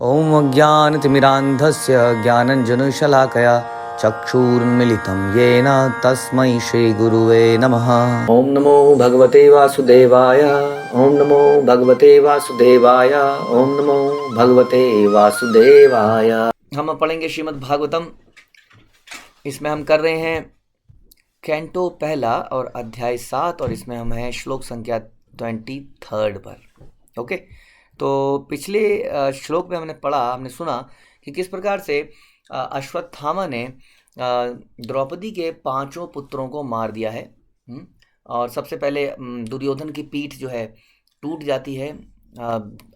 ॐ अज्ञानतिमिरान्धस्य ज्ञानञ्जनशलाकया चक्षुरुन्मिलितं येन तस्मै श्रीगुरुवे नमः। ॐ नमो भगवते वासुदेवाय। ॐ नमो भगवते वासुदेवाय। ॐ नमो भगवते वासुदेवाय। हम पढ़ेंगे श्रीमद् भागवतम। इसमें हम कर रहे हैं कैंटो पहला और अध्याय 7 और इसमें हम हैं श्लोक संख्या 23 पर। ओके, तो पिछले श्लोक में हमने सुना कि किस प्रकार से अश्वत्थामा ने द्रौपदी के 5 पुत्रों को मार दिया है। और सबसे पहले दुर्योधन की पीठ जो है टूट जाती है।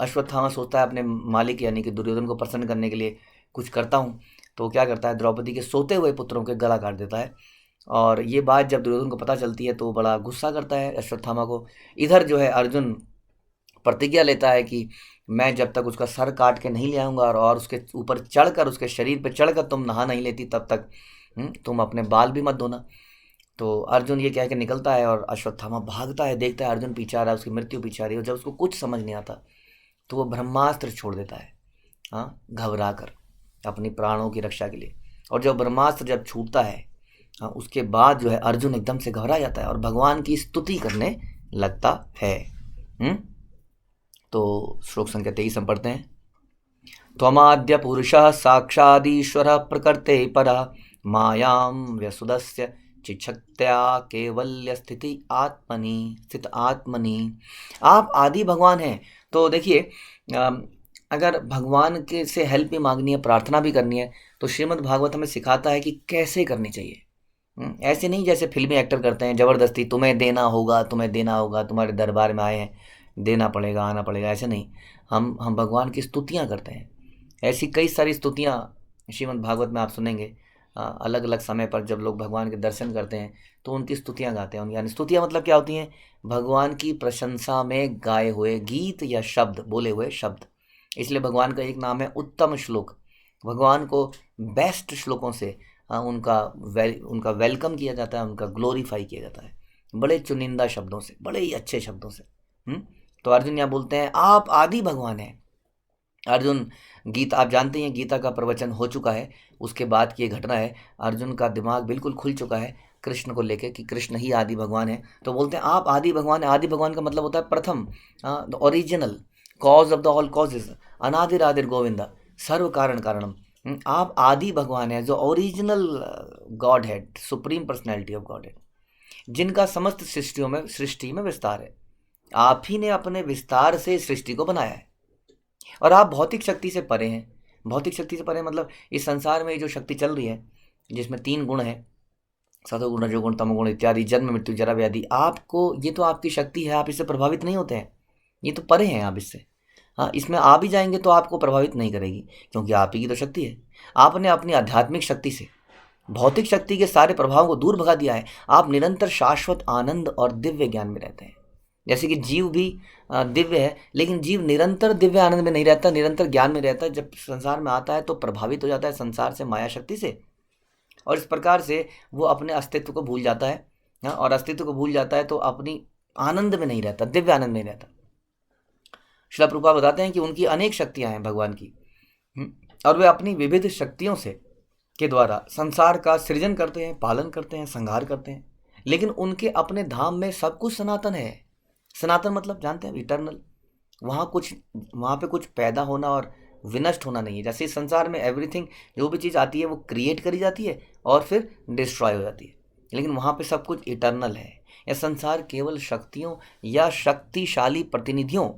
अश्वत्थामा सोचता है अपने मालिक यानी कि दुर्योधन को प्रसन्न करने के लिए कुछ करता हूँ, तो क्या करता है, द्रौपदी के सोते हुए पुत्रों के गला काट देता है। और ये बात जब दुर्योधन को पता चलती है तो बड़ा गुस्सा करता है अश्वत्थामा को। इधर जो है अर्जुन प्रतिज्ञा लेता है कि मैं जब तक उसका सर काट के नहीं ले आऊँगा और उसके ऊपर चढ़कर, उसके शरीर पर चढ़कर तुम नहा नहीं लेती तब तक तुम अपने बाल भी मत धोना। तो अर्जुन ये कह के निकलता है और अश्वत्थामा भागता है, देखता है अर्जुन पीछे आ रहा है, उसकी मृत्यु पीछे आ रही है। और जब उसको कुछ समझ नहीं आता तो वो ब्रह्मास्त्र छोड़ देता है, घबरा कर अपनी प्राणों की रक्षा के लिए। और जब ब्रह्मास्त्र जब छूटता है उसके बाद जो है अर्जुन एकदम से घबरा जाता है और भगवान की स्तुति करने लगता है। तो श्लोक संख्या 23 हम पढ़ते हैं। त्वमाद्य पुरुषः साक्षादीश्वरः प्रकृते परा मायां व्यसुदस्य चिच्छक्त्या केवल्य स्थित आत्मनि। आप आदि भगवान हैं। तो देखिए, अगर भगवान के से हेल्प भी मांगनी है, प्रार्थना भी करनी है, तो श्रीमद् भागवत हमें सिखाता है कि कैसे करनी चाहिए। ऐसे नहीं जैसे फिल्मी एक्टर करते हैं, ज़बरदस्ती तुम्हें देना होगा, तुम्हारे दरबार में आए हैं, देना पड़ेगा, आना पड़ेगा, ऐसे नहीं। हम भगवान की स्तुतियाँ करते हैं। ऐसी कई सारी स्तुतियाँ श्रीमद् भागवत में आप सुनेंगे। अलग अलग समय पर जब लोग भगवान के दर्शन करते हैं तो उनकी स्तुतियाँ गाते हैं। यानी स्तुतियाँ मतलब क्या होती हैं? भगवान की प्रशंसा में गाए हुए गीत या शब्द, बोले हुए शब्द। इसलिए भगवान का एक नाम है उत्तम श्लोक। भगवान को बेस्ट श्लोकों से उनका वेलकम किया जाता है, उनका ग्लोरीफाई किया जाता है, बड़े चुनिंदा शब्दों से, बड़े ही अच्छे शब्दों से। तो अर्जुन यहाँ बोलते हैं आप आदि भगवान हैं। अर्जुन गीता, आप जानते हैं गीता का प्रवचन हो चुका है, उसके बाद की ये घटना है। अर्जुन का दिमाग बिल्कुल खुल चुका है कृष्ण को लेके कि कृष्ण ही आदि भगवान है। तो बोलते हैं आप आदि भगवान है। आदि भगवान का मतलब होता है प्रथम, the original, cause of the all causes, अनादिर आदिर गोविंदा, सर्व कारण कारणम। आप आदि भगवान है, जो original God head, supreme personality of God head, जिनका समस्त सृष्टि में विस्तार है। आप ही ने अपने विस्तार से सृष्टि को बनाया है और आप भौतिक शक्ति से परे हैं। भौतिक शक्ति से परे मतलब इस संसार में जो शक्ति चल रही है, जिसमें 3 गुण हैं, सतोगुण, रजोगुण, तमोगुण इत्यादि, जन्म मृत्यु जरा व्याधि, आपको ये तो आपकी शक्ति है, आप इससे प्रभावित नहीं होते हैं, ये तो परे हैं आप इससे। इसमें आ भी जाएंगे तो आपको प्रभावित नहीं करेगी, क्योंकि आप ही की तो शक्ति है। आपने अपनी आध्यात्मिक शक्ति से भौतिक शक्ति के सारे प्रभावों को दूर भगा दिया है। आप निरंतर शाश्वत आनंद और दिव्य ज्ञान में रहते हैं। जैसे कि जीव भी दिव्य है, लेकिन जीव निरंतर दिव्य आनंद में नहीं रहता, निरंतर ज्ञान में रहता है। जब संसार में आता है तो प्रभावित हो जाता है संसार से, माया शक्ति से, और इस प्रकार से वो अपने अस्तित्व को भूल जाता है। और अस्तित्व को भूल जाता है तो अपनी आनंद में नहीं रहता, दिव्य आनंद में नहीं रहता। श्रील प्रभुपाद बताते हैं कि उनकी अनेक शक्तियाँ हैं भगवान की, और वे अपनी विविध शक्तियों से के द्वारा संसार का सृजन करते हैं, पालन करते हैं, संहार करते हैं। लेकिन उनके अपने धाम में सब कुछ सनातन है। सनातन मतलब जानते हैं, इटर्नल। वहाँ पे कुछ पैदा होना और विनष्ट होना नहीं है। जैसे इस संसार में एवरीथिंग, जो भी चीज़ आती है वो क्रिएट करी जाती है और फिर डिस्ट्रॉय हो जाती है, लेकिन वहाँ पे सब कुछ इटर्नल है। यह संसार केवल शक्तियों या शक्तिशाली प्रतिनिधियों,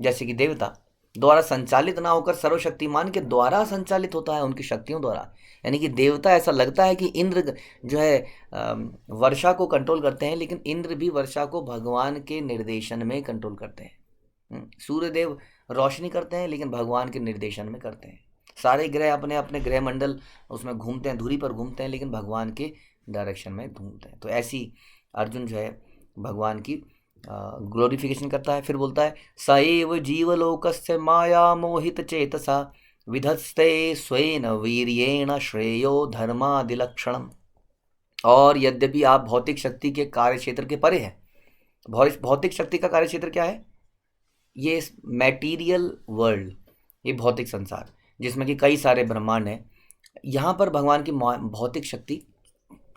जैसे कि देवता द्वारा संचालित ना होकर सर्वशक्तिमान के द्वारा संचालित होता है, उनकी शक्तियों द्वारा। यानी कि देवता, ऐसा लगता है कि इंद्र जो है वर्षा को कंट्रोल करते हैं, लेकिन इंद्र भी वर्षा को भगवान के निर्देशन में कंट्रोल करते हैं। सूर्यदेव रोशनी करते हैं, लेकिन भगवान के निर्देशन में करते हैं। सारे ग्रह अपने अपने ग्रह मंडल उसमें घूमते हैं, धुरी पर घूमते हैं, लेकिन भगवान के डायरेक्शन में घूमते हैं। तो ऐसी अर्जुन जो है भगवान की ग्लोरिफिकेशन करता है। फिर बोलता है सएव जीवलोकस्य माया मोहित चेतसा विधत्स्ते स्वेन वीर्येण श्रेयो धर्मादिलक्षणम। और यद्यपि आप भौतिक शक्ति के कार्यक्षेत्र के परे हैं, भौतिक शक्ति का कार्यक्षेत्र क्या है? ये मैटीरियल वर्ल्ड, ये भौतिक संसार जिसमें कि कई सारे ब्रह्मांड हैं, यहाँ पर भगवान की भौतिक शक्ति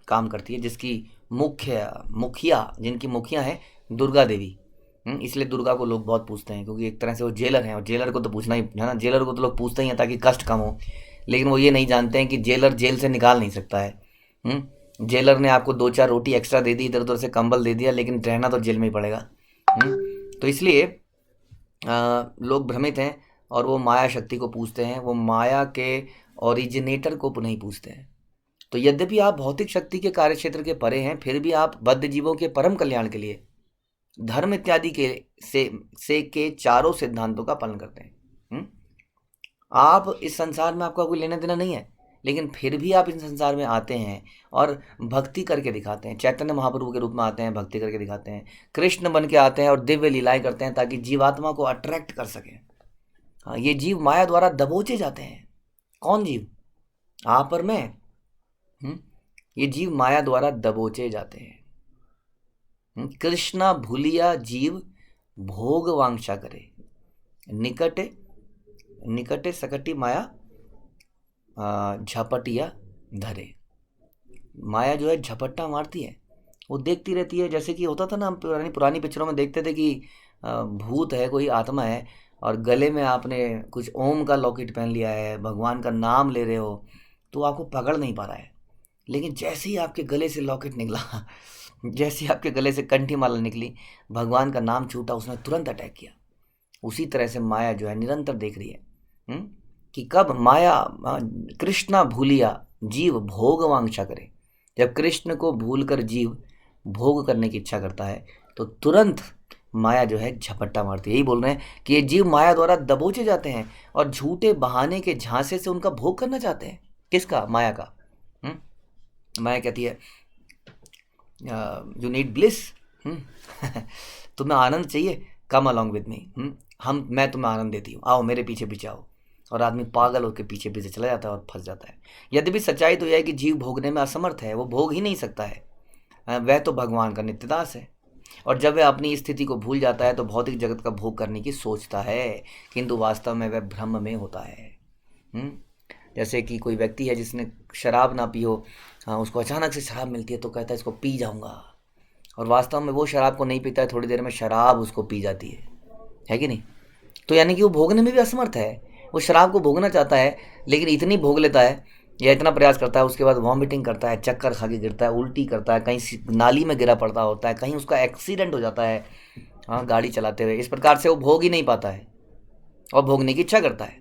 काम करती है, जिसकी मुखिया जिनकी मुखिया है दुर्गा देवी। इसलिए दुर्गा को लोग बहुत पूछते हैं, क्योंकि एक तरह से वो जेलर हैं, और जेलर को तो पूछना ही है ना, जेलर को तो लोग पूछते ही हैं ताकि कष्ट कम हो। लेकिन वो ये नहीं जानते हैं कि जेलर जेल से निकाल नहीं सकता है। जेलर ने आपको 2-4 रोटी एक्स्ट्रा दे दी, इधर उधर से कंबल दे दिया, लेकिन रहना तो जेल में ही पड़ेगा। तो इसलिए लोग भ्रमित हैं और वो माया शक्ति को पूछते हैं, वो माया के ओरिजिनेटर को नहीं पूछते हैं। तो यद्यपि आप भौतिक शक्ति के कार्यक्षेत्र के परे हैं, फिर भी आप बद्ध जीवों के परम कल्याण के लिए धर्म इत्यादि के चारों सिद्धांतों का पालन करते हैं। आप इस संसार में आपका कोई लेना देना नहीं है, लेकिन फिर भी आप इस संसार में आते हैं और भक्ति करके दिखाते हैं। चैतन्य महाप्रभु के रूप में आते हैं, भक्ति करके दिखाते हैं, कृष्ण बन के आते हैं और दिव्य लीलाएं करते हैं ताकि जीवात्मा को अट्रैक्ट कर सकें। हाँ, ये जीव माया द्वारा दबोचे जाते हैं। कौन जीव? आप और मैं। ये जीव माया द्वारा दबोचे जाते हैं। कृष्णा भूलिया जीव भोग वांछा करे, निकटे निकटे सकटी माया झपटिया धरे। माया जो है झपट्टा मारती है, वो देखती रहती है। जैसे कि होता था ना, हम पुरानी पिक्चरों में देखते थे कि भूत है, कोई आत्मा है, और गले में आपने कुछ ओम का लॉकेट पहन लिया है, भगवान का नाम ले रहे हो, तो आपको पकड़ नहीं पा रहा है। लेकिन जैसे ही आपके गले से लॉकेट निकला, जैसे ही आपके गले से कंठी माला निकली, भगवान का नाम छूटा, उसने तुरंत अटैक किया। उसी तरह से माया जो है निरंतर देख रही है कि कब माया कृष्णा भूलिया जीव भोग वांछा करे। जब कृष्ण को भूलकर जीव भोग करने की इच्छा करता है तो तुरंत माया जो है झपट्टा मारती है। यही बोल रहे हैं कि ये जीव माया द्वारा दबोचे जाते हैं और झूठे बहाने के झांसे से उनका भोग करना चाहते हैं। किसका? माया का। माया कहती है यू नीड ब्लिस, तुम्हें आनंद चाहिए, कम अलॉन्ग विद मी, मैं तुम्हें आनंद देती हूँ, आओ मेरे पीछे पीछे आओ। और आदमी पागल होकर पीछे पीछे चला जाता है और फंस जाता है। यद्यपि सच्चाई तो यह है कि जीव भोगने में असमर्थ है, वो भोग ही नहीं सकता है, वह तो भगवान का नित्यदास है। और जब वह अपनी स्थिति को भूल जाता है तो भौतिक जगत का भोग करने की सोचता है, किंतु वास्तव में वह भ्रम में होता है। जैसे कि कोई व्यक्ति है जिसने शराब ना पी हो, उसको अचानक से शराब मिलती है तो कहता है इसको पी जाऊंगा, और वास्तव में वो शराब को नहीं पीता है, थोड़ी देर में शराब उसको पी जाती है कि नहीं? तो यानी कि वो भोगने में भी असमर्थ है। वो शराब को भोगना चाहता है, लेकिन इतनी भोग लेता है या इतना प्रयास करता है, उसके बाद वॉमिटिंग करता है, चक्कर खा के गिरता है, उल्टी करता है, कहीं नाली में गिरा पड़ता होता है, कहीं उसका एक्सीडेंट हो जाता है गाड़ी चलाते हुए। इस प्रकार से वो भोग ही नहीं पाता है और भोगने की इच्छा करता है।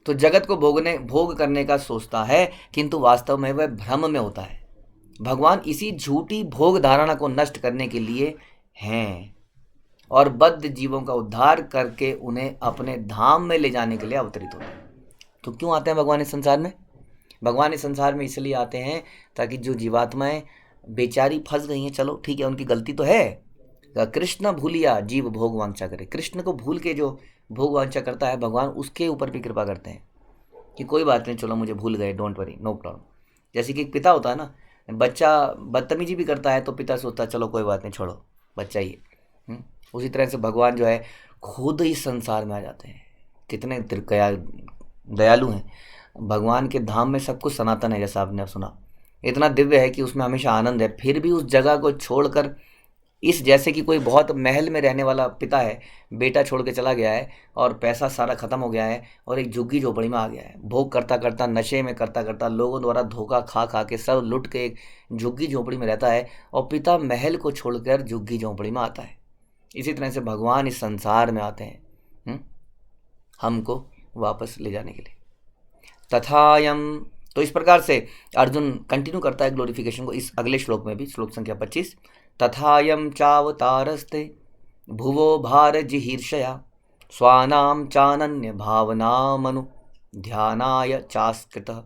तो जगत को भोग करने का सोचता है, किंतु वास्तव में वह भ्रम में होता है। भगवान इसी झूठी भोग धारणा को नष्ट करने के लिए हैं और बद्ध जीवों का उद्धार करके उन्हें अपने धाम में ले जाने के लिए अवतरित होते हैं। तो क्यों आते हैं भगवान इस संसार में? भगवान इस संसार में इसलिए आते हैं ताकि जो जीवात्माएं बेचारी फंस गई हैं, चलो ठीक है उनकी गलती तो है, कृष्ण भूलिया जीव भोग वांछा करे। कृष्ण को भूल के जो भोग वांछा करता है, भगवान उसके ऊपर भी कृपा करते हैं कि कोई बात नहीं, चलो मुझे भूल गए, डोंट वरी, नो प्रॉब्लम। जैसे कि एक पिता होता है ना, बच्चा बदतमीजी भी करता है तो पिता सोचता है चलो कोई बात नहीं, छोड़ो, बच्चा ही है। उसी तरह से भगवान जो है खुद इस संसार में आ जाते हैं। कितने दयालु हैं। भगवान के धाम में सब कुछ सनातन है, जैसा आपने सुना, इतना दिव्य है कि उसमें हमेशा आनंद है। फिर भी उस जगह को छोड़कर, इस जैसे कि कोई बहुत महल में रहने वाला पिता है, बेटा छोड़ के चला गया है और पैसा सारा ख़त्म हो गया है और एक झुग्गी झोपड़ी में आ गया है, भोग करता करता, नशे में करता करता, लोगों द्वारा धोखा खा खा के सब लुट के एक झुग्गी झोपड़ी में रहता है, और पिता महल को छोड़कर झुग्गी झोपड़ी में आता है। इसी तरह से भगवान इस संसार में आते हैं हमको वापस ले जाने के लिए। तथायम, तो इस प्रकार से अर्जुन कंटिन्यू करता है ग्लोरिफिकेशन को इस अगले श्लोक में भी, श्लोक संख्या 25। तथायम चावतारस्ते भुवो भार जिहीर्षया स्वानाम चानन्य भावनामनु ध्यानाय चास्कृतः।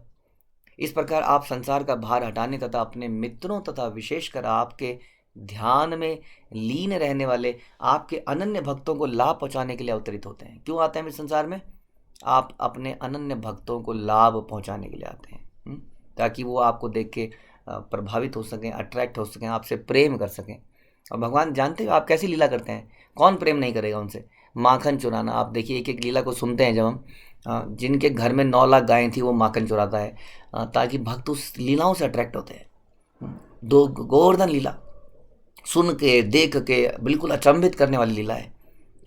इस प्रकार आप संसार का भार हटाने तथा अपने मित्रों तथा विशेषकर आपके ध्यान में लीन रहने वाले आपके अनन्य भक्तों को लाभ पहुंचाने के लिए अवतरित होते हैं। क्यों आते हैं इस संसार में? आप अपने अनन्य भक्तों को लाभ पहुंचाने के लिए आते हैं, ताकि वो आपको देख के प्रभावित हो सकें, अट्रैक्ट हो सकें, आपसे प्रेम कर सकें। और भगवान जानते हो आप कैसी लीला करते हैं, कौन प्रेम नहीं करेगा उनसे। माखन चुराना। आप देखिए एक एक लीला को सुनते हैं जब हम, जिनके घर में 9 लाख गायें थी वो माखन चुराता है, ताकि भक्त उस लीलाओं से अट्रैक्ट होते हैं। दो गोवर्धन लीला सुन के देख के बिल्कुल अचंभित करने वाली लीला है।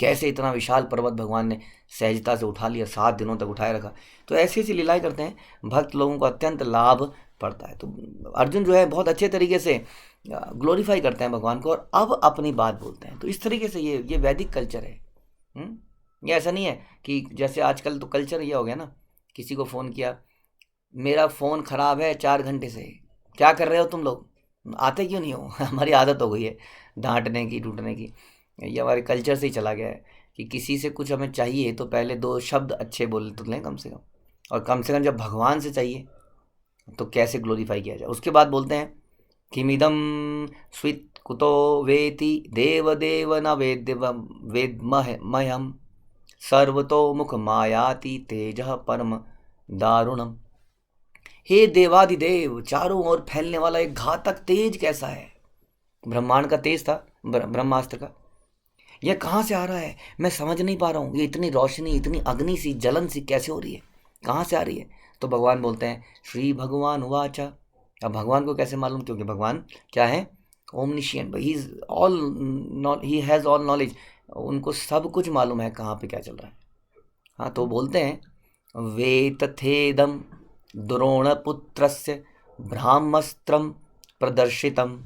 कैसे इतना विशाल पर्वत भगवान ने सहजता से उठा लिया, 7 दिनों तक उठाए रखा। तो ऐसी ऐसी लीलाएं करते हैं, भक्त लोगों को अत्यंत लाभ पड़ता है। तो अर्जुन जो है बहुत अच्छे तरीके से ग्लोरीफाई करते हैं भगवान को, और अब अपनी बात बोलते हैं। तो इस तरीके से ये वैदिक कल्चर है। ये ऐसा नहीं है कि जैसे आजकल तो कल्चर ये हो गया ना, किसी को फ़ोन किया, मेरा फ़ोन ख़राब है 4 घंटे से, क्या कर रहे हो तुम लोग, आते क्यों नहीं हो? हमारी आदत हो गई है डांटने की, टूटने की। ये हमारे कल्चर से ही चला गया है कि किसी से कुछ हमें चाहिए तो पहले 2 शब्द अच्छे बोल तो लें कम से कम, और कम से कम जब भगवान से चाहिए तो कैसे ग्लोरीफाई किया जाए। उसके बाद बोलते हैं किमिदम स्वित कुतो वेति देव देव न वेद्य वेदमहम सर्वतोमुख मायाति तेज परम दारुणम। हे देवादिदेव, चारों ओर फैलने वाला एक घातक तेज कैसा है। ब्रह्मांड का तेज था, ब्रह्मास्त्र का। यह कहाँ से आ रहा है मैं समझ नहीं पा रहा हूँ। ये इतनी रोशनी, इतनी अग्नि सी, जलन सी कैसे हो रही है, कहाँ से आ रही है? तो भगवान बोलते हैं श्री भगवान वाचा। अब भगवान को कैसे मालूम? क्योंकि भगवान क्या है? Omniscient, he is all, he has all knowledge. उनको सब कुछ मालूम है कहाँ पे क्या चल रहा है। हाँ, तो बोलते हैं वेतथेदम द्रोणपुत्रस्य ब्राह्मस्त्रम प्रदर्शितम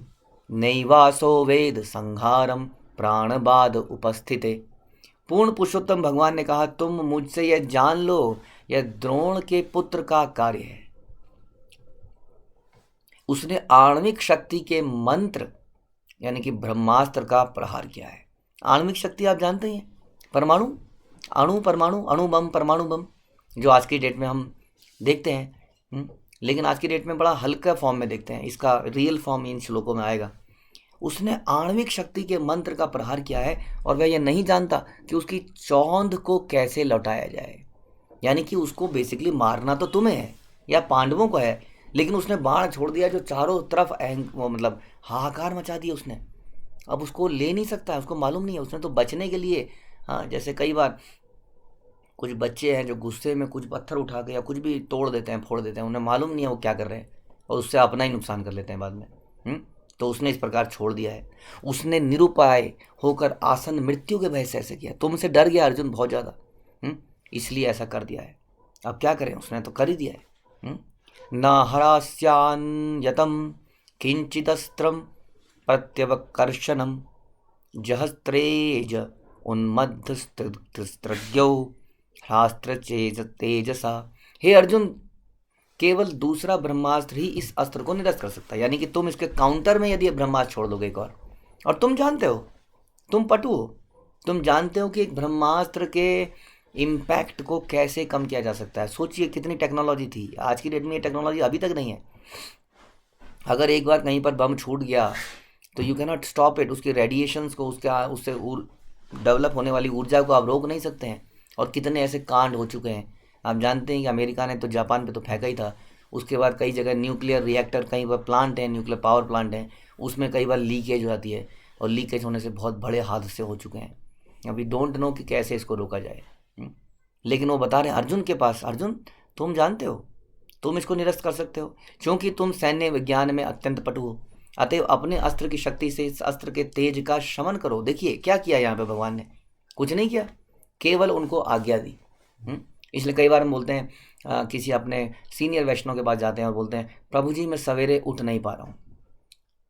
नैवासो वेद संहारम प्राणबाद उपस्थिते। पूर्ण पुरुषोत्तम भगवान ने कहा, तुम मुझसे यह जान लो, यह द्रोण के पुत्र का कार्य है। उसने आणविक शक्ति के मंत्र यानी कि ब्रह्मास्त्र का प्रहार किया है। आणविक शक्ति आप जानते हैं, परमाणु, अणु, परमाणु, अणु बम, परमाणु बम, जो आज की डेट में हम देखते हैं, लेकिन आज की डेट में बड़ा हल्का फॉर्म में देखते हैं। इसका रियल फॉर्म इन श्लोकों में आएगा। उसने आणविक शक्ति के मंत्र का प्रहार किया है, और वह यह नहीं जानता कि उसकी चौंध को कैसे लौटाया जाए। यानी कि उसको बेसिकली मारना तो तुम्हें है या पांडवों को है, लेकिन उसने बाण छोड़ दिया जो चारों तरफ वो मतलब हाहाकार मचा दिया उसने। अब उसको ले नहीं सकता है, उसको मालूम नहीं है। उसने तो बचने के लिए, हाँ, जैसे कई बार कुछ बच्चे हैं जो गुस्से में कुछ पत्थर उठा के या कुछ भी तोड़ देते हैं, फोड़ देते हैं, उन्हें मालूम नहीं है वो क्या कर रहे हैं, और उससे अपना ही नुकसान कर लेते हैं बाद में। तो उसने इस प्रकार छोड़ दिया है। उसने निरुपाय होकर आसन मृत्यु के भय से ऐसे किया। तुमसे डर गया अर्जुन बहुत ज़्यादा, इसलिए ऐसा कर दिया है। अब क्या करें, उसने तो कर ही दिया है। न हरास्यान्यतम किंचिदस्त्रम प्रत्यवकर्षणम जहस्त्रेज उन्मत्तस्त्रज्ञो शास्त्र तेजसा। हे अर्जुन, केवल दूसरा ब्रह्मास्त्र ही इस अस्त्र को निरस्त कर सकता है। यानी कि तुम इसके काउंटर में यदि ब्रह्मास्त्र छोड़ दोगे एक और तुम जानते हो, तुम पटु हो, तुम जानते हो कि एक ब्रह्मास्त्र के इम्पैक्ट को कैसे कम किया जा सकता है। सोचिए कितनी टेक्नोलॉजी थी, आज की डेट में ये टेक्नोलॉजी अभी तक नहीं है। अगर एक बार कहीं पर बम छूट गया तो you can not stop it. उसके रेडिएशंस को, उससे डेवलप होने वाली ऊर्जा को आप रोक नहीं सकते हैं। और कितने ऐसे कांड हो चुके हैं। आप जानते हैं कि अमेरिका ने तो जापान पे तो फेंका ही था। उसके बाद कई जगह न्यूक्लियर रिएक्टर, कहीं पर प्लांट हैं, न्यूक्लियर पावर प्लांट हैं, उसमें कई बार लीकेज हो जाती है, और लीकेज होने से बहुत बड़े हादसे हो चुके हैं। अभी डोंट नो कि कैसे इसको रोका जाए। लेकिन वो बता रहे हैं अर्जुन के पास, अर्जुन तुम जानते हो, तुम इसको निरस्त कर सकते हो, क्योंकि तुम सैन्य विज्ञान में अत्यंत पटु हो। अतएव अपने अस्त्र की शक्ति से इस अस्त्र के तेज का शमन करो। देखिए क्या किया यहाँ पे भगवान ने, कुछ नहीं किया, केवल उनको आज्ञा दी। इसलिए कई बार हम बोलते हैं, किसी अपने सीनियर वैष्णव के पास जाते हैं और बोलते हैं, प्रभु जी मैं सवेरे उठ नहीं पा रहा हूँ।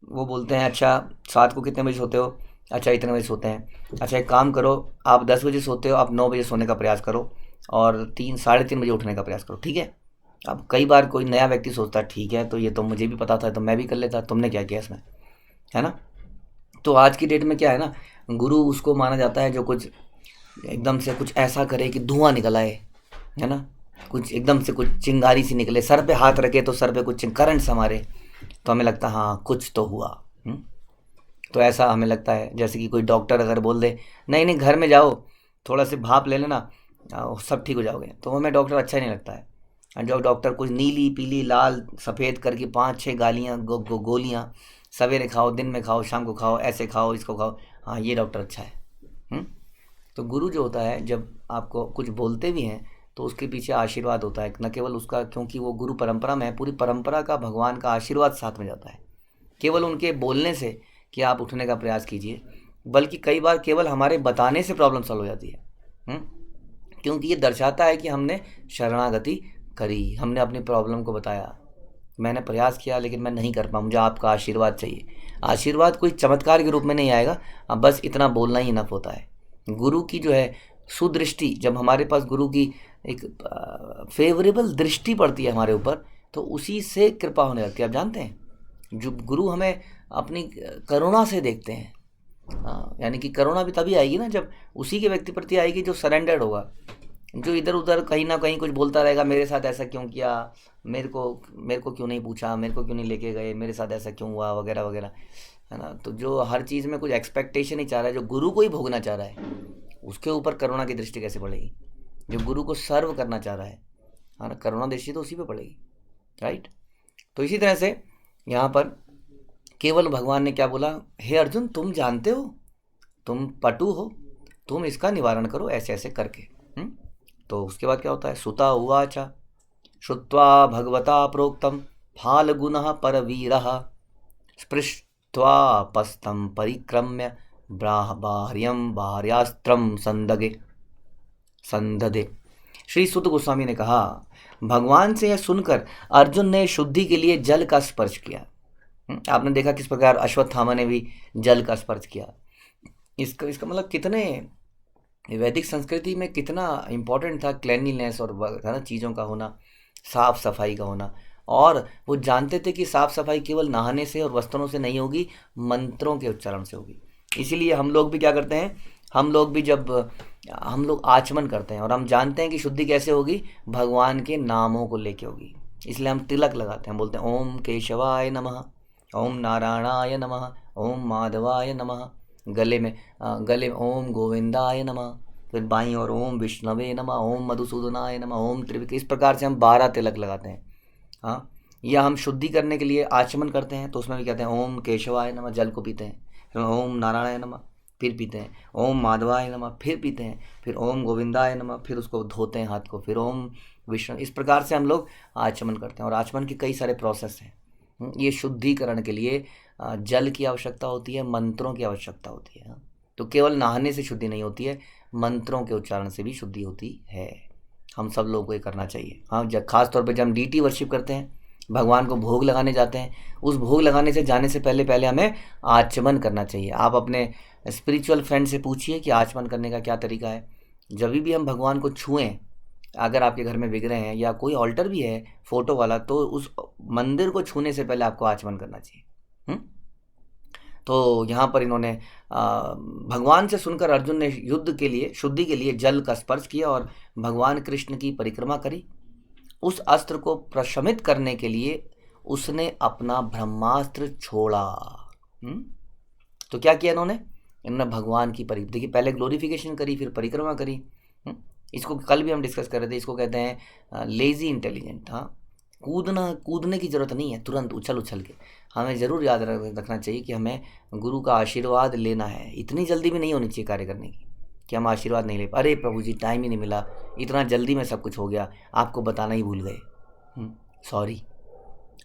वो बोलते हैं, अच्छा 7 को कितने बजे सोते हो? अच्छा इतने बजे सोते हैं। अच्छा एक काम करो, आप 10 बजे सोते हो, आप 9 बजे सोने का प्रयास करो, और 3 साढ़े 3 बजे उठने का प्रयास करो, ठीक है? अब कई बार कोई नया व्यक्ति सोचता है, ठीक है तो ये तो मुझे भी पता था, तो मैं भी कर लेता, तुमने क्या किया इसमें, है ना? तो आज की डेट में क्या है ना, गुरु उसको माना जाता है जो कुछ एकदम से कुछ ऐसा करे कि धुआं निकल आए, है ना? कुछ एकदम से कुछ चिंगारी सी निकले, सर पे हाथ रखे तो सर पे कुछ करंट से मारे, तो हमें लगता है हाँ कुछ तो हुआ। तो ऐसा हमें लगता है जैसे कि कोई डॉक्टर अगर बोल दे, नहीं नहीं घर में जाओ, थोड़ा से भाप ले लेना, सब ठीक हो जाओगे, तो हमें डॉक्टर अच्छा नहीं लगता है। जो डॉक्टर कुछ नीली पीली लाल सफ़ेद करके 5-6 गालियाँ गोलियाँ, सवेरे खाओ, दिन में खाओ, शाम को खाओ, ऐसे खाओ, इसको खाओ, हाँ ये डॉक्टर अच्छा है। तो गुरु जो होता है जब आपको कुछ बोलते भी हैं तो उसके पीछे आशीर्वाद होता है, न केवल उसका, क्योंकि वो गुरु परंपरा में है, पूरी परंपरा का भगवान का आशीर्वाद साथ में जाता है। केवल उनके बोलने से कि आप उठने का प्रयास कीजिए, बल्कि कई बार केवल हमारे बताने से प्रॉब्लम सॉल्व हो जाती है। क्योंकि ये दर्शाता है कि हमने शरणागति करी, हमने अपनी प्रॉब्लम को बताया, मैंने प्रयास किया लेकिन मैं नहीं कर पाऊँ, मुझे आपका आशीर्वाद चाहिए। आशीर्वाद कोई चमत्कार के रूप में नहीं आएगा, अब बस इतना बोलना ही इनफ होता है। गुरु की जो है सुदृष्टि, जब हमारे पास गुरु की एक फेवरेबल दृष्टि पड़ती है हमारे ऊपर, तो उसी से कृपा होने लगती है। आप जानते हैं जो गुरु हमें अपनी करुणा से देखते हैं, यानी कि करुणा भी तभी आएगी ना जब उसी के व्यक्ति प्रति आएगी जो सरेंडर्ड होगा। जो इधर उधर कहीं ना कहीं कुछ बोलता रहेगा, मेरे साथ ऐसा क्यों किया, मेरे को क्यों नहीं पूछा, मेरे को क्यों नहीं लेके गए, मेरे साथ ऐसा क्यों हुआ, वगैरह वगैरह, है ना। तो जो हर चीज़ में कुछ एक्सपेक्टेशन ही चाह रहा है, जो गुरु को ही भोगना चाह रहा है, उसके ऊपर करुणा की दृष्टि कैसे पड़ेगी। जो गुरु को सर्व करना चाह रहा है ना, करुणा दृष्टि तो उसी पे पड़ेगी, राइट। तो इसी तरह से यहाँ पर केवल भगवान ने क्या बोला, हे अर्जुन तुम जानते हो, तुम पटु हो, तुम इसका निवारण करो ऐसे ऐसे करके। तो उसके बाद क्या होता है, सुता उवाचा श्रुत्वा भगवता प्रोक्तम फाल्गुनः परवीरः स्पृष्ट्वा पस्तं परिक्रम्य बाह्यं बाह्यास्त्रं संददे। श्री सुत गोस्वामी ने कहा, भगवान से यह सुनकर अर्जुन ने शुद्धि के लिए जल का स्पर्श किया। आपने देखा किस प्रकार अश्वत्थामा ने भी जल का स्पर्श किया। इसका मतलब कितने वैदिक संस्कृति में कितना इम्पोर्टेंट था क्लेanलीनेस और है ना, चीज़ों का होना, साफ सफाई का होना। और वो जानते थे कि साफ सफाई केवल नहाने से और वस्त्रों से नहीं होगी, मंत्रों के उच्चारण से होगी। इसीलिए हम लोग भी क्या करते हैं, हम लोग भी जब हम लोग आचमन करते हैं और हम जानते हैं कि शुद्धि कैसे होगी, भगवान के नामों को लेके होगी, इसलिए हम तिलक लगाते हैं। हम बोलते हैं ओम केशवाय नमः, ओम नारायणाय नमः, ओम माधवाय नमः। गले में ओम गोविंदाय नमः, फिर बाईं और ओम विष्णवे नमः, ओम मधुसूदनाय नमः, ओम त्रिविक्रम। इस प्रकार से हम 12 तिलक लगाते हैं। हाँ, या हम शुद्धि करने के लिए आचमन करते हैं तो उसमें भी कहते हैं ओम केशवाय नमः, जल को पीते हैं, फिर ओम नारायणाय नमः फिर पीते हैं, ओम माधवाय नमः फिर पीते हैं, फिर ओम गोविंदाय नमः, फिर उसको धोते हैं हाथ को, फिर ओम विष्णु। इस प्रकार से हम लोग आचमन करते हैं। और आचमन के कई सारे प्रोसेस हैं। ये शुद्धिकरण के लिए जल की आवश्यकता होती है, मंत्रों की आवश्यकता होती है। तो केवल नहाने से शुद्धि नहीं होती है, मंत्रों के उच्चारण से भी शुद्धि होती है। हम सब लोगों को ये करना चाहिए। हाँ, जब खास तौर पे जब हम डीटी वर्शिप करते हैं, भगवान को भोग लगाने जाते हैं, उस भोग लगाने से जाने से पहले हमें आचमन करना चाहिए। आप अपने स्पिरिचुअल फ्रेंड से पूछिए कि आचमन करने का क्या तरीका है। जब भी हम भगवान को छुएं, अगर आपके घर में विग्रह हैं या कोई ऑल्टर भी है फोटो वाला, तो उस मंदिर को छूने से पहले आपको आचमन करना चाहिए। तो यहाँ पर इन्होंने भगवान से सुनकर अर्जुन ने युद्ध के लिए, शुद्धि के लिए जल का स्पर्श किया और भगवान कृष्ण की परिक्रमा करी। उस अस्त्र को प्रशमित करने के लिए उसने अपना ब्रह्मास्त्र छोड़ा। तो क्या किया इन्होंने भगवान की देखिए, पहले ग्लोरिफिकेशन करी, फिर परिक्रमा करी। इसको कल भी हम डिस्कस कर रहे थे, इसको कहते हैं लेजी इंटेलिजेंट। हाँ, कूदने की ज़रूरत नहीं है तुरंत उछल के। हमें ज़रूर याद रखना चाहिए कि हमें गुरु का आशीर्वाद लेना है। इतनी जल्दी भी नहीं होनी चाहिए कार्य करने की कि हम आशीर्वाद नहीं ले, अरे प्रभु जी टाइम ही नहीं मिला, इतना जल्दी में सब कुछ हो गया, आपको बताना ही भूल गए, सॉरी।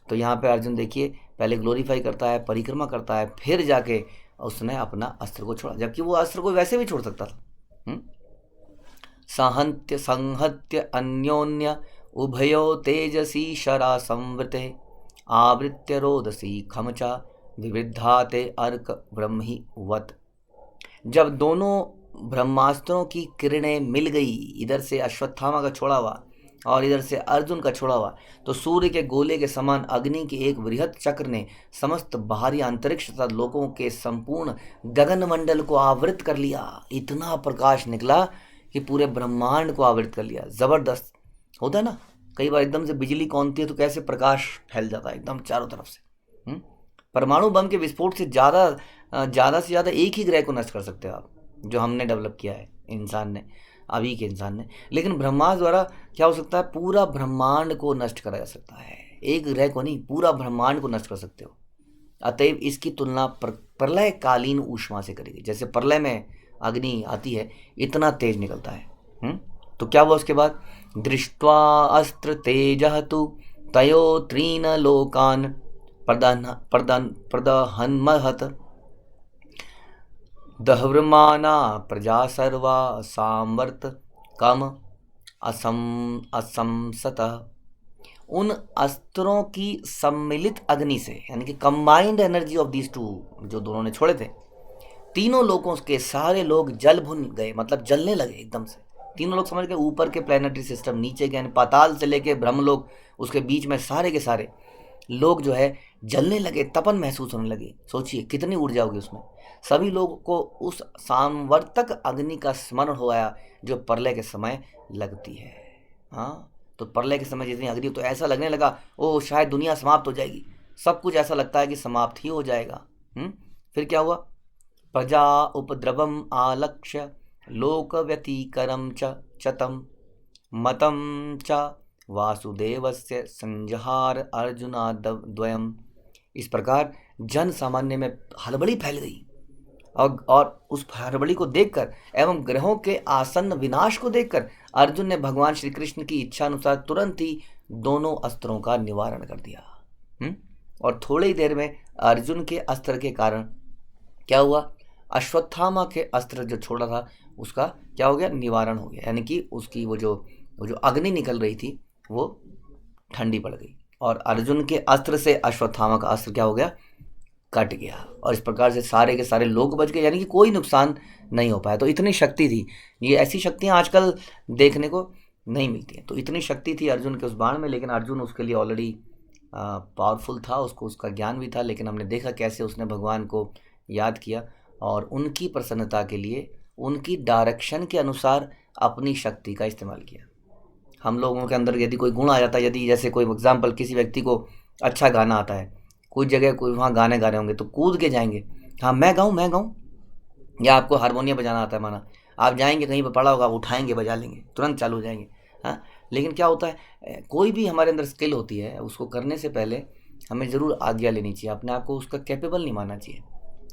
तो यहाँ पे अर्जुन देखिए, पहले ग्लोरीफाई करता है, परिक्रमा करता है, फिर जाके उसने अपना अस्त्र को छोड़ा, जबकि वो अस्त्र को वैसे भी छोड़ सकता था। संहत्य अन्योन्य उभयो तेजसी शरा संवृते आवृत्य रोदसी खमचा विविधाते अर्क ब्रह्मी वत। जब दोनों ब्रह्मास्त्रों की किरणें मिल गई, इधर से अश्वत्थामा का छोड़ा हुआ और इधर से अर्जुन का छोड़ा हुआ, तो सूर्य के गोले के समान अग्नि के एक बृहद चक्र ने समस्त बाहरी अंतरिक्ष तथा लोकों के संपूर्ण गगन मंडल को आवृत कर लिया। इतना प्रकाश निकला कि पूरे ब्रह्मांड को आवृत कर लिया। जबरदस्त होता है ना, कई बार एकदम से बिजली कौनती है तो कैसे प्रकाश फैल जाता है एकदम चारों तरफ से। परमाणु बम के विस्फोट से ज़्यादा से ज़्यादा एक ही ग्रह को नष्ट कर सकते हो आप, जो हमने डेवलप किया है इंसान ने, अभी के इंसान ने। लेकिन ब्रह्मास्त्र द्वारा क्या हो सकता है, पूरा ब्रह्मांड को नष्ट करा जा सकता है। एक ग्रह को नहीं, पूरा ब्रह्मांड को नष्ट कर सकते हो। अतएव इसकी तुलना प्रलय कालीन ऊष्मा से करेगी। जैसे प्रलय में अग्नि आती है इतना तेज निकलता है। तो क्या हुआ उसके बाद, दृष्ट्वा अस्त्र तेजः तु तयो त्रीन लोकान प्रदहन्महत दह्यमाना प्रजा सर्वा सामवर्त कम असंसतः। उन अस्त्रों की सम्मिलित अग्नि से, यानी कि combined energy of these two, जो दोनों ने छोड़े थे, तीनों लोगों के सारे लोग जल भुन गए, मतलब जलने लगे एकदम से। तीनों लोग समझ गए, ऊपर के प्लैनेटरी सिस्टम, नीचे के यानी पाताल से लेके ब्रह्मलोक, उसके बीच में सारे के सारे लोग जो है जलने लगे, तपन महसूस होने लगी। सोचिए कितनी ऊर्जा होगी उसमें। सभी लोगों को उस सांवर्तक अग्नि का स्मरण हो आया जो प्रलय के समय लगती है। हाँ, तो प्रलय के समय जितनी अग्नि, तो ऐसा लगने लगा ओ शायद दुनिया समाप्त हो जाएगी, सब कुछ ऐसा लगता है कि समाप्त ही हो जाएगा। फिर क्या हुआ, प्रजा उपद्रवम आलक्ष्य लोक व्यतिकरम चतम मतम च वासुदेवस्य संजहार अर्जुनाद्वयम्। इस प्रकार जन सामान्य में हड़बड़ी फैल गई, और उस हड़बड़ी को देखकर एवं ग्रहों के आसन्न विनाश को देखकर अर्जुन ने भगवान श्री कृष्ण की इच्छा अनुसार तुरंत ही दोनों अस्त्रों का निवारण कर दिया। और थोड़ी ही देर में अर्जुन के अस्त्र के कारण क्या हुआ, अश्वत्थामा के अस्त्र जो छोड़ा था उसका क्या हो गया, निवारण हो गया। यानी कि उसकी वो जो अग्नि निकल रही थी वो ठंडी पड़ गई, और अर्जुन के अस्त्र से अश्वत्थामा का अस्त्र क्या हो गया, कट गया। और इस प्रकार से सारे के सारे लोग बच गए, यानी कि कोई नुकसान नहीं हो पाया। तो इतनी शक्ति थी, ये ऐसी शक्तियाँ आजकल देखने को नहीं मिलती हैं। तो इतनी शक्ति थी अर्जुन के उस बाण में, लेकिन अर्जुन उसके लिए ऑलरेडी पावरफुल था, उसको उसका ज्ञान भी था। लेकिन हमने देखा कैसे उसने भगवान को याद किया और उनकी प्रसन्नता के लिए उनकी डायरेक्शन के अनुसार अपनी शक्ति का इस्तेमाल किया। हम लोगों के अंदर यदि कोई गुण आ जाता है, यदि जैसे कोई एग्जाम्पल, किसी व्यक्ति को अच्छा गाना आता है, कोई जगह कोई वहाँ गाने गा रहे होंगे तो कूद के जाएंगे, हाँ मैं गाऊँ। या आपको हारमोनियम बजाना आता है, माना आप जाएंगे कहीं पर पड़ा होगा, उठाएंगे बजा लेंगे, तुरंत चालू हो जाएंगे। हाँ, लेकिन क्या होता है, कोई भी हमारे अंदर स्किल होती है, उसको करने से पहले हमें ज़रूर आज्ञा लेनी चाहिए। अपने आप को उसका कैपेबल नहीं मानना चाहिए,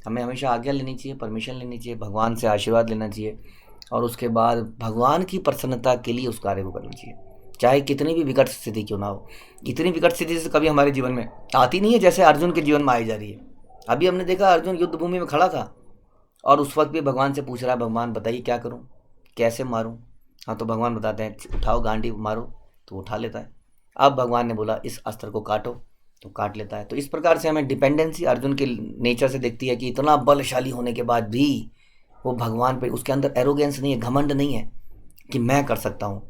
हमें हमेशा आज्ञा लेनी चाहिए, परमिशन लेनी चाहिए, भगवान से आशीर्वाद लेना चाहिए, और उसके बाद भगवान की प्रसन्नता के लिए उस कार्य को करना चाहिए, चाहे कितनी भी विकट स्थिति क्यों ना हो। इतनी विकट स्थिति से कभी हमारे जीवन में आती नहीं है जैसे अर्जुन के जीवन में आई जा रही है। अभी हमने देखा अर्जुन युद्ध भूमि में खड़ा था और उस वक्त भी भगवान से पूछ रहा है, भगवान बताइए क्या करूं, कैसे मारूं। हाँ, तो भगवान बताते हैं उठाओ गांडी मारो, तो उठा लेता है। अब भगवान ने बोला इस अस्त्र को काटो, तो काट लेता है। तो इस प्रकार से हमें डिपेंडेंसी अर्जुन के नेचर से दिखती है कि इतना बलशाली होने के बाद भी वो भगवान पे, उसके अंदर एरोगेंस नहीं है, घमंड नहीं है कि मैं कर सकता हूँ।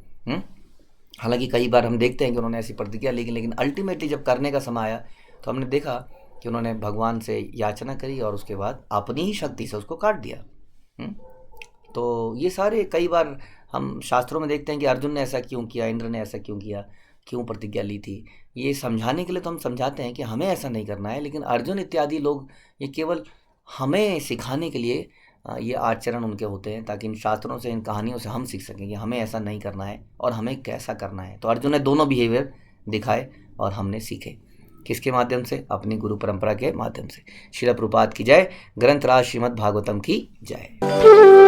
हालांकि कई बार हम देखते हैं कि उन्होंने ऐसी प्रतिक्रिया, लेकिन अल्टीमेटली जब करने का समय आया तो हमने देखा कि उन्होंने भगवान से याचना करी और उसके बाद अपनी ही शक्ति से उसको काट दिया। तो ये सारे कई बार हम शास्त्रों में देखते हैं कि अर्जुन ने ऐसा क्यों किया, इंद्र ने ऐसा क्यों किया, क्यों प्रतिज्ञा ली थी। ये समझाने के लिए तो हम समझाते हैं कि हमें ऐसा नहीं करना है, लेकिन अर्जुन इत्यादि लोग ये केवल हमें सिखाने के लिए ये आचरण उनके होते हैं, ताकि इन शास्त्रों से, इन कहानियों से हम सीख सकें कि हमें ऐसा नहीं करना है और हमें कैसा करना है। तो अर्जुन ने दोनों बिहेवियर दिखाए और हमने सीखे, किसके माध्यम से, अपनी गुरु परंपरा के माध्यम से। श्रील प्रभुपाद की जय, ग्रंथराज श्रीमद् भागवतम की जय।